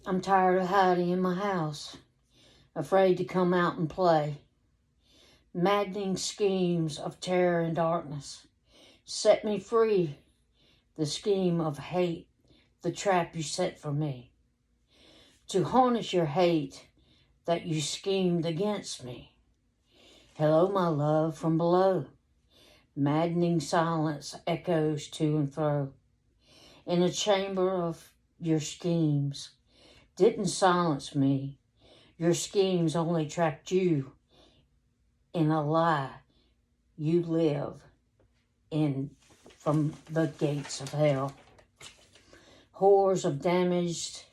I'm tired of hiding in my house, afraid to come out and play. Maddening schemes of terror and darkness. Set me free, the scheme of hate, the trap you set for me. To harness your hate that you schemed against me. Hello, my love, from below. Maddening silence echoes to and fro. In a chamber of your schemes. Didn't silence me. Your schemes only trapped you in a lie you live in from the gates of hell. Horrors of damaged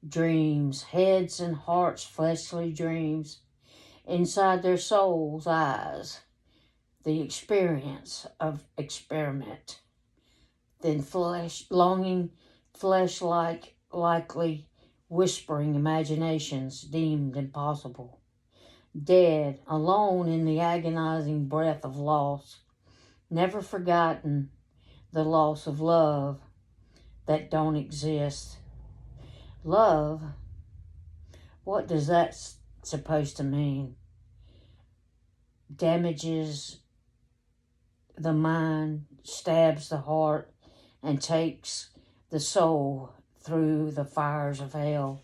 dreams, heads and hearts, fleshly dreams, inside their souls' eyes, the experience of experiment, then flesh, longing, flesh-like, likely, whispering imaginations deemed impossible. Dead, alone in the agonizing breath of loss, never forgotten the loss of love that don't exist. Love, what does that supposed to mean? Damages the mind, stabs the heart, and takes the soul through the fires of hell.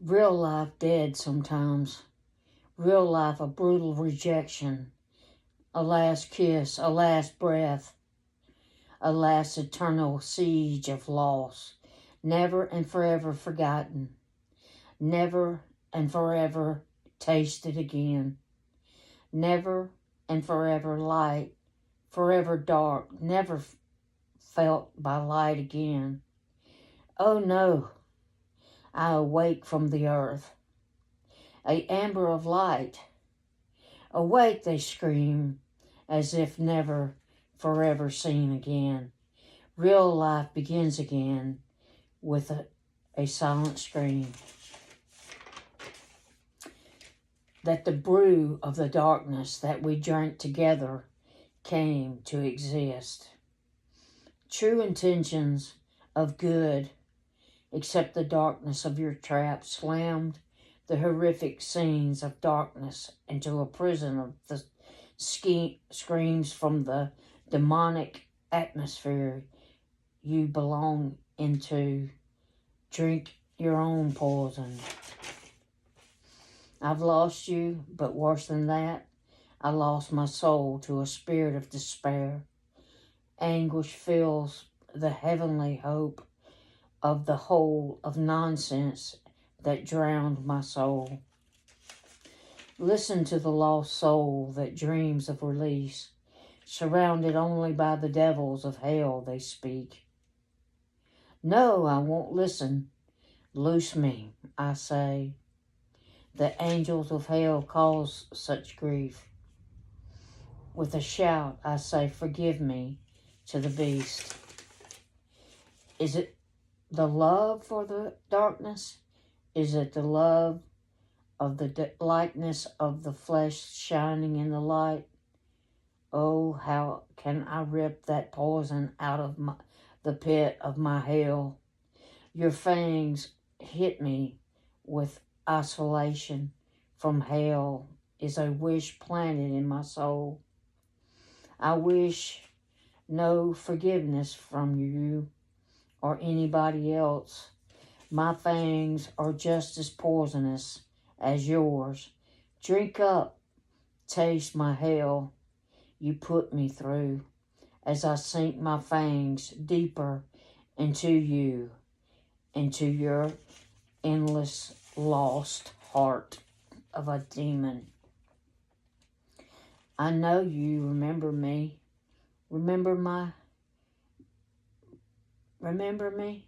Real life dead sometimes. Real life a brutal rejection. A last kiss, a last breath. A last eternal siege of loss. Never and forever forgotten. Never and forever tasted again. Never and forever light. Forever dark. Never felt by light again. Oh no, I awake from the earth, a amber of light. Awake, they scream, as if never forever seen again. Real life begins again with a silent scream. That the brew of the darkness that we drank together came to exist. True intentions of good, except the darkness of your trap, slammed the horrific scenes of darkness into a prison of the screams from the demonic atmosphere you belong into. Drink your own poison. I've lost you, but worse than that, I lost my soul to a spirit of despair. Anguish fills the heavenly hope of the whole of nonsense that drowned my soul. Listen to the lost soul that dreams of release, surrounded only by the devils of hell they speak. No, I won't listen. Loose me, I say. The angels of hell cause such grief. With a shout, I say, forgive me to the beast. Is it the love for the darkness? Is it the love of the likeness of the flesh shining in the light? Oh, how can I rip that poison out of the pit of my hell? Your fangs hit me with isolation from hell is a wish planted in my soul. I wish no forgiveness from you or anybody else. My fangs are just as poisonous as yours. Drink up, taste my hell you put me through as I sink my fangs deeper into you, into your endless lost heart of a demon. I know you remember me. Remember me?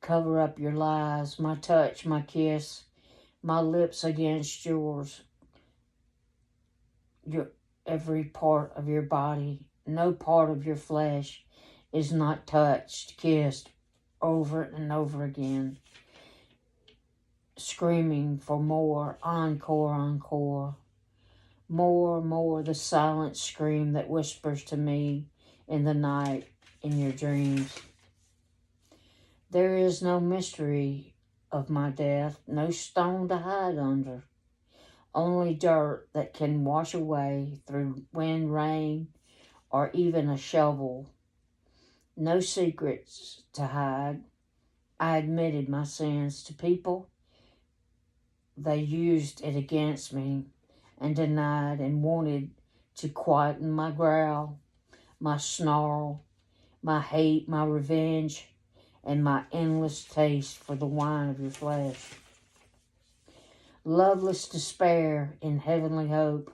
Cover up your lies, my touch, my kiss, my lips against yours, your every part of your body, no part of your flesh is not touched, kissed over and over again, screaming for more, encore, encore. More, the silent scream that whispers to me in the night, in your dreams. There is no mystery of my death, no stone to hide under, only dirt that can wash away through wind, rain, or even a shovel. No secrets to hide. I admitted my sins to people. They used it against me and denied and wanted to quieten my growl, my snarl, my hate, my revenge, and my endless taste for the wine of your flesh. Loveless despair in heavenly hope,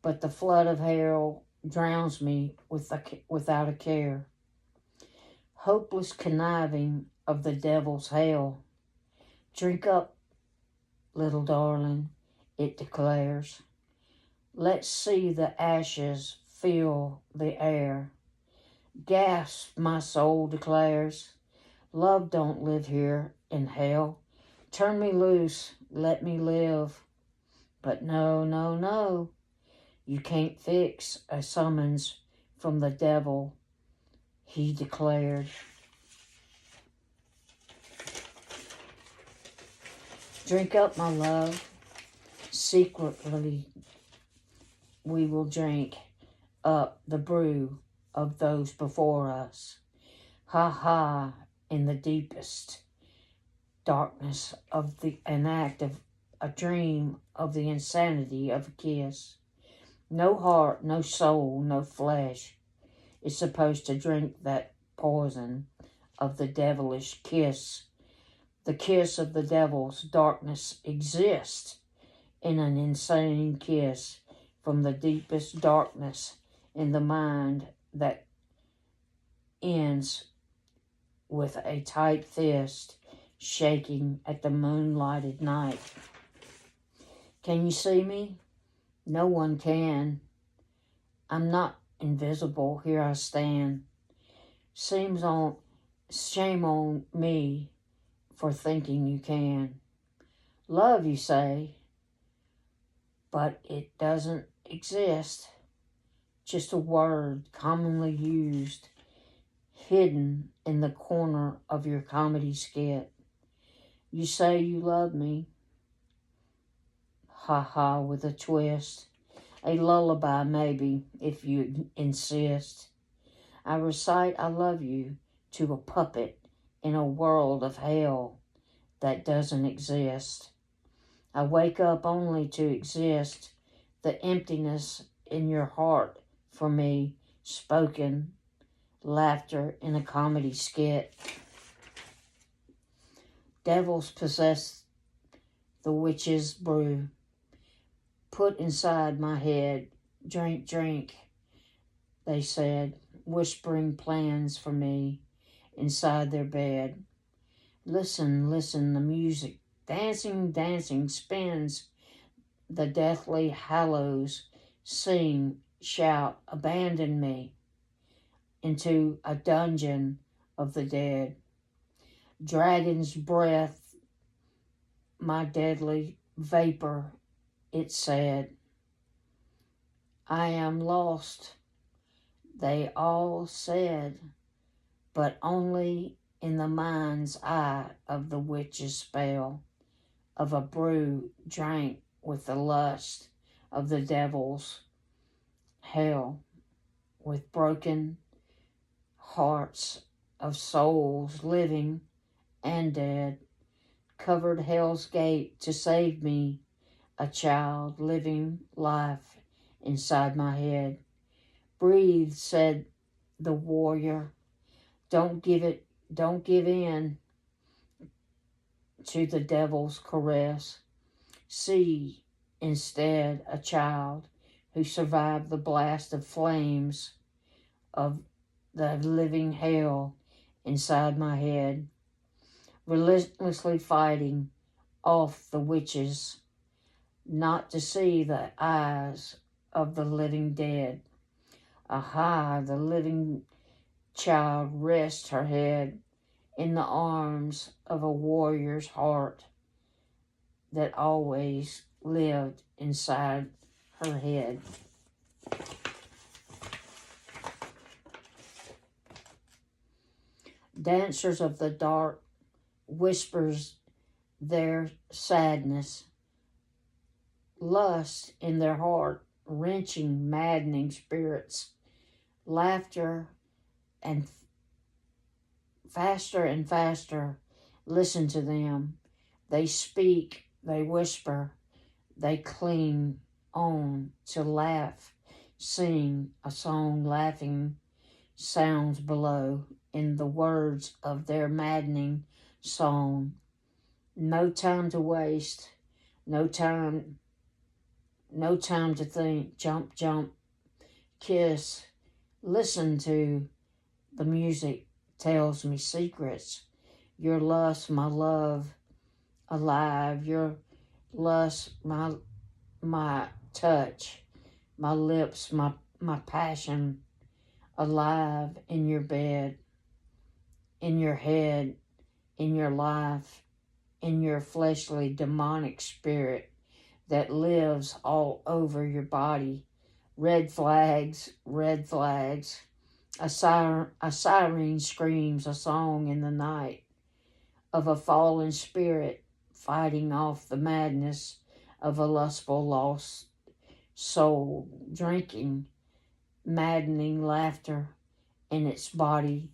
but the flood of hell drowns me without a care. Hopeless conniving of the devil's hell. Drink up, little darling, it declares. Let's see the ashes fill the air. Gasp, my soul declares. Love don't live here in hell. Turn me loose, let me live. But no, no, no. You can't fix a summons from the devil, he declared. Drink up, my love. Secretly we will drink up the brew of those before us. Ha ha, in the deepest darkness of an act of a dream of the insanity of a kiss. No heart, no soul, no flesh is supposed to drink that poison of the devilish kiss. The kiss of the devil's darkness exists in an insane kiss from the deepest darkness in the mind that ends with a tight fist shaking at the moonlighted night. Can you see me? No one can. I'm not invisible. Here I stand. Shame on me for thinking you can. Love, you say, but it doesn't exist. Just a word commonly used, hidden in the corner of your comedy skit. You say you love me. Ha ha, with a twist. A lullaby, maybe, if you insist. I recite I love you to a puppet in a world of hell that doesn't exist. I wake up only to exist, the emptiness in your heart for me, spoken, laughter in a comedy skit. Devils possess the witch's brew, put inside my head. Drink, drink, they said, whispering plans for me inside their bed. Listen, listen, the music, dancing, dancing, spins the deathly hallows, sing, shout, abandon me into a dungeon of the dead. Dragon's breath, my deadly vapor, it said. I am lost, they all said, but only in the mind's eye of the witch's spell, of a brew drank with the lust of the devil's hell, with broken hearts of souls living and dead, covered hell's gate to save me, a child living life inside my head. Breathe, said the warrior, don't give in to the devil's caress. See instead a child who survived the blast of flames of the living hell inside my head, relentlessly fighting off the witches, not to see the eyes of the living dead. Aha, the living child rests her head in the arms of a warrior's heart that always lived inside her head. Dancers of the dark whispers their sadness, lust in their heart, wrenching, maddening spirits, laughter and faster and faster. Listen to them. They speak, they whisper, they cling on to laugh, sing a song, laughing sounds below in the words of their maddening song. No time to waste, no time to think. Jump, jump, kiss. Listen to the music tells me secrets. Your lust, my love, alive. Your lust, my touch, my lips, my passion, alive in your bed, in your head, in your life, in your fleshly demonic spirit that lives all over your body. Red flags, red flags. A siren screams a song in the night of a fallen spirit fighting off the madness of a lustful lost soul, drinking maddening laughter in its body,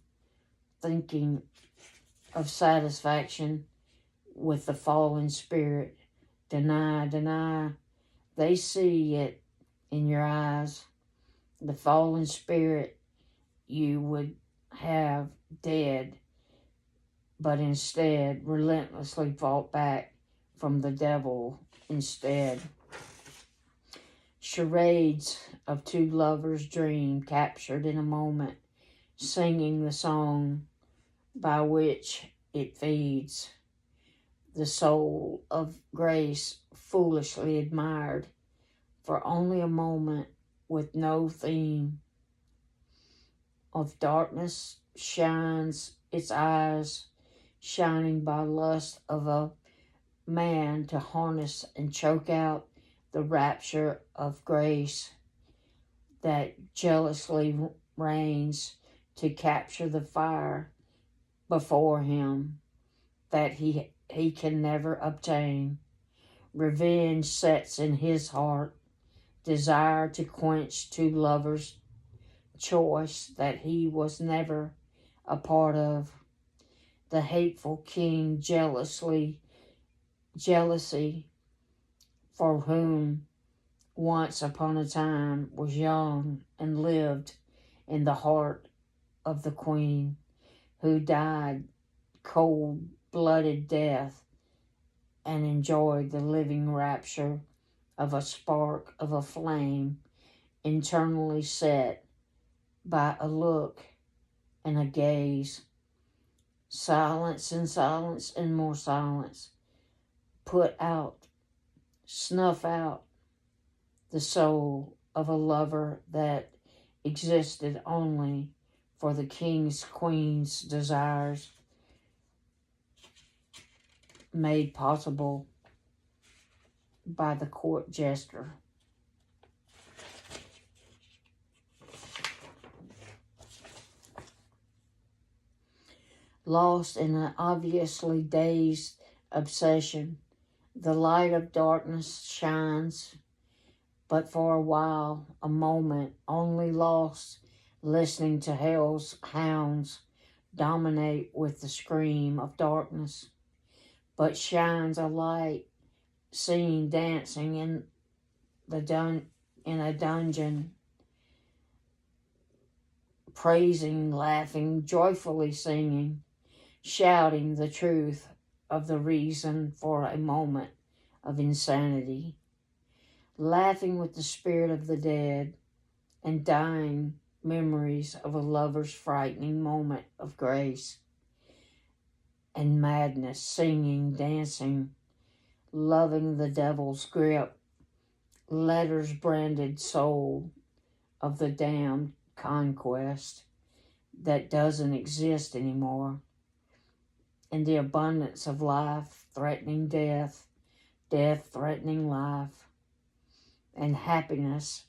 thinking of satisfaction with the fallen spirit. Deny, deny. They see it in your eyes. The fallen spirit you would have dead, but instead relentlessly fought back from the devil instead. Charades of two lovers' dream captured in a moment, singing the song by which it feeds. The soul of grace foolishly admired for only a moment with no theme. Of darkness shines its eyes, shining by lust of a man to harness and choke out the rapture of grace that jealously reigns to capture the fire before him that he can never obtain. Revenge sets in his heart, desire to quench two lovers' choice that he was never a part of. The hateful king jealousy for whom once upon a time was young and lived in the heart of the queen, who died cold-blooded death and enjoyed the living rapture of a spark of a flame internally set by a look and a gaze. Silence and silence and more silence. Put out, snuff out the soul of a lover that existed only for the king's queen's desires, made possible by the court jester. Lost in an obviously dazed obsession, the light of darkness shines, but for a while, a moment, only lost, listening to hell's hounds dominate with the scream of darkness, but shines a light, seen dancing in a dungeon, praising, laughing, joyfully singing, shouting the truth of the reason for a moment of insanity, laughing with the spirit of the dead and dying memories of a lover's frightening moment of grace and madness, singing, dancing, loving the devil's grip, letters branded soul of the damned conquest that doesn't exist anymore. In the abundance of life threatening death, death threatening life, and happiness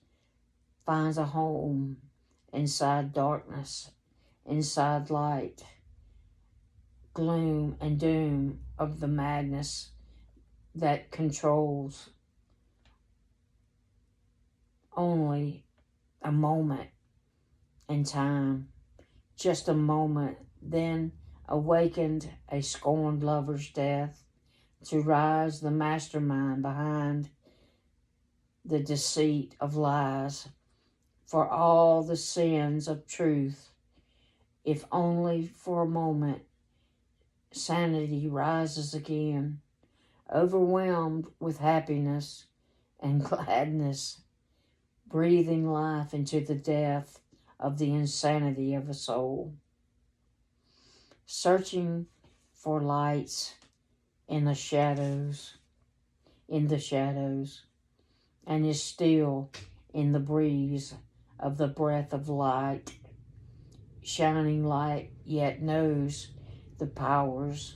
finds a home inside darkness, inside light, gloom and doom of the madness that controls only a moment in time, just a moment, then awakened a scorned lover's death to rise the mastermind behind the deceit of lies for all the sins of truth. If only for a moment sanity rises again, overwhelmed with happiness and gladness, breathing life into the death of the insanity of a soul. Searching for lights in the shadows, and is still in the breeze of the breath of light, shining light, yet knows the powers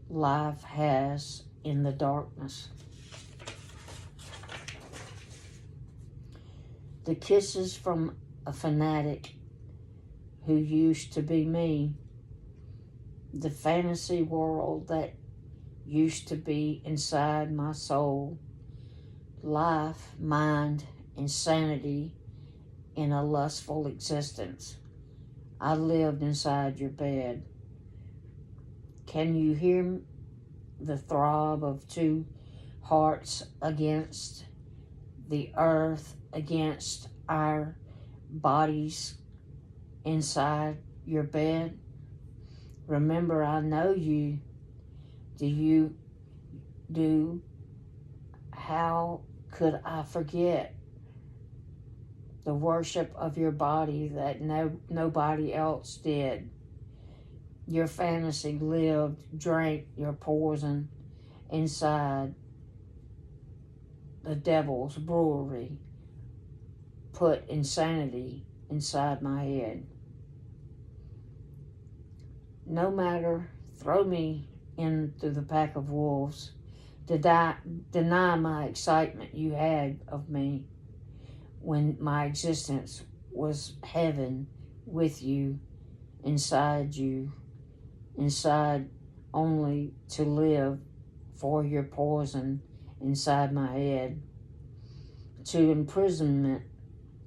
life has in the darkness. The kisses from a fanatic who used to be me, the fantasy world that used to be inside my soul, life, mind, insanity in a lustful existence. I lived inside your bed. Can you hear the throb of two hearts against the earth, against our bodies inside your bed? Remember, I know you. How could I forget the worship of your body that nobody else did? Your fantasy lived, drank your poison inside the devil's brewery, put insanity inside my head. No matter, throw me into the pack of wolves, deny my excitement you had of me when my existence was heaven with you, inside only to live for your poison inside my head, to imprisonment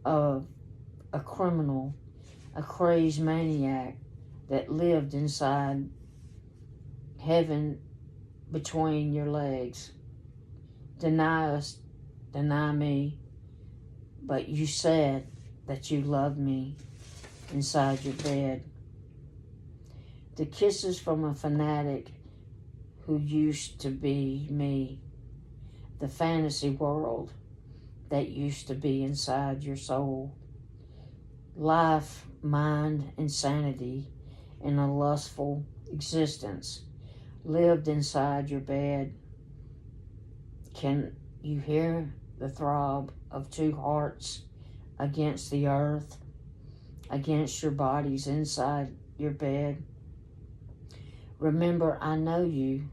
of a criminal, a crazed maniac that lived inside heaven between your legs. Deny us, deny me, but you said that you loved me inside your bed. The kisses from a fanatic who used to be me, the fantasy world that used to be inside your soul. Life, mind, insanity in a lustful existence lived inside your bed. Can you hear the throb of two hearts against the earth, against your bodies inside your bed? Remember, I know you.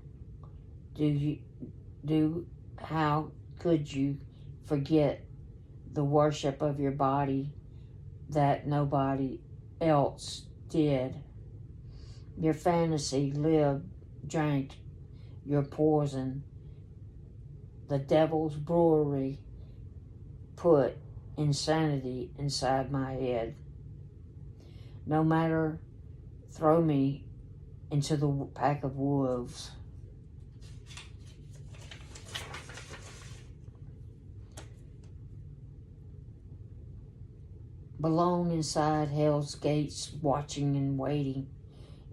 How could you forget the worship of your body that nobody else did? Your fantasy lived, drank your poison. The devil's brewery put insanity inside my head. No matter, throw me into the pack of wolves. Belong inside hell's gates, watching and waiting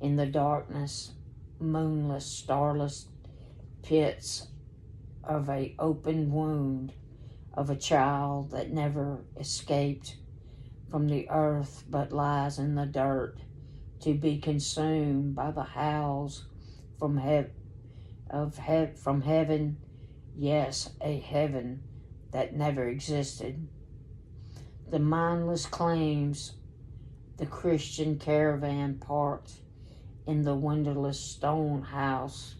in the darkness, moonless, starless pits of a open wound of a child that never escaped from the earth but lies in the dirt to be consumed by the howls from heaven, yes, a heaven that never existed. The mindless claims the Christian caravan parked in the windowless stone house,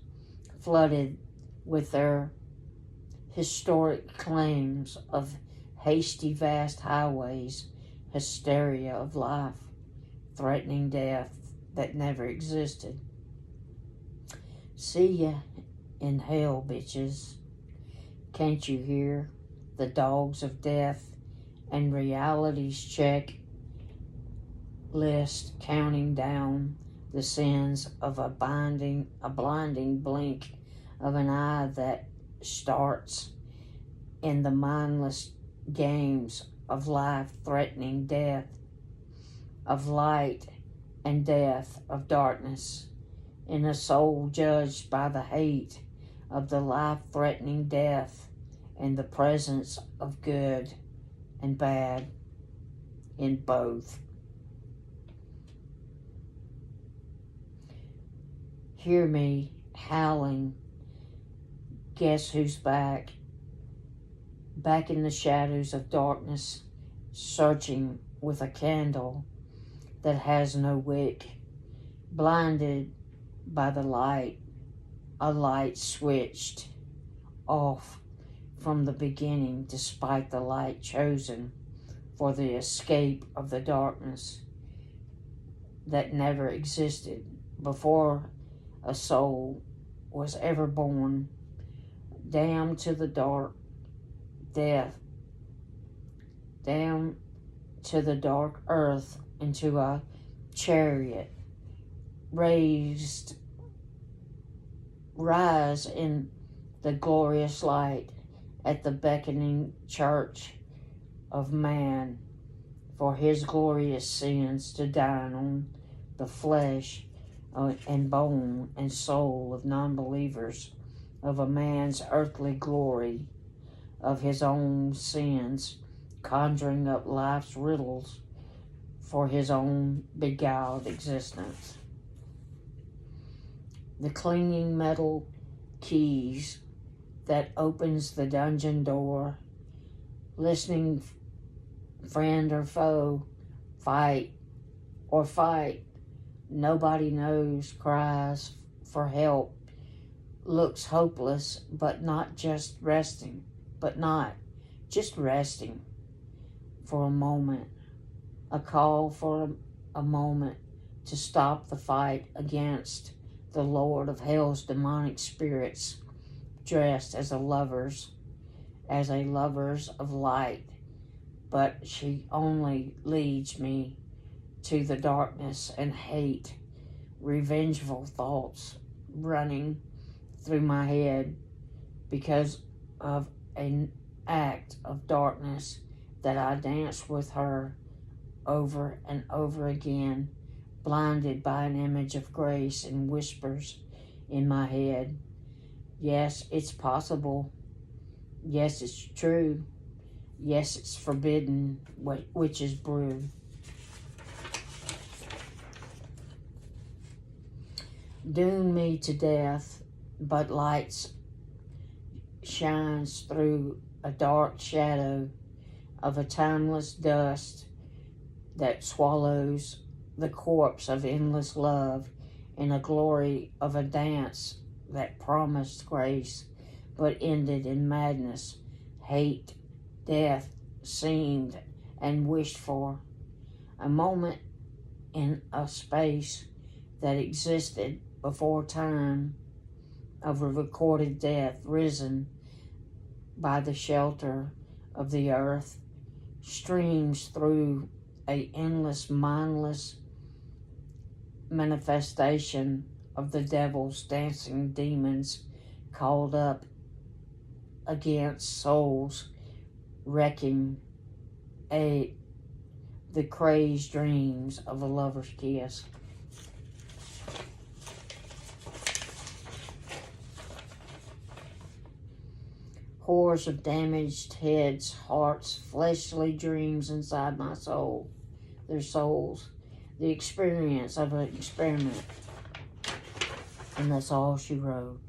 flooded with their historic claims of hasty vast highways, hysteria of life, threatening death, that never existed. See ya in hell, bitches. Can't you hear the dogs of death and reality's check list counting down the sins of a blinding blink of an eye that starts in the mindless games of life-threatening death, of light and death, of darkness, in a soul judged by the hate of the life-threatening death and the presence of good and bad in both. Hear me howling. Guess who's back? Back in the shadows of darkness, searching with a candle that has no wick, blinded by the light, a light switched off from the beginning despite the light chosen for the escape of the darkness that never existed before a soul was ever born. Down to the dark death, down to the dark earth, into a chariot, rise in the glorious light at the beckoning church of man, for his glorious sins to dine on the flesh and bone and soul of non-believers, of a man's earthly glory, of his own sins, conjuring up life's riddles for his own beguiled existence. The clinging metal keys that opens the dungeon door, listening friend or foe, fight or fight, nobody knows, cries for help, looks hopeless, but not just resting for a moment, a call for a moment to stop the fight against the Lord of Hell's demonic spirits, dressed as a lovers of light, but she only leads me to the darkness and hate, revengeful thoughts running through my head because of an act of darkness that I danced with her over and over again, blinded by an image of grace and whispers in my head. Yes, it's possible. Yes, it's true. Yes, it's forbidden, witch's brew. Doom me to death, but lights shines through a dark shadow of a timeless dust that swallows the corpse of endless love in a glory of a dance that promised grace but ended in madness, hate, death seemed and wished for. A moment in a space that existed before time, of a recorded death risen by the shelter of the earth, streams through a endless, mindless manifestation of the devil's dancing demons called up against souls, wrecking the crazed dreams of a lover's kiss. Horrors of damaged heads, hearts, fleshly dreams inside my soul, their souls, the experience of an experiment. And that's all she wrote.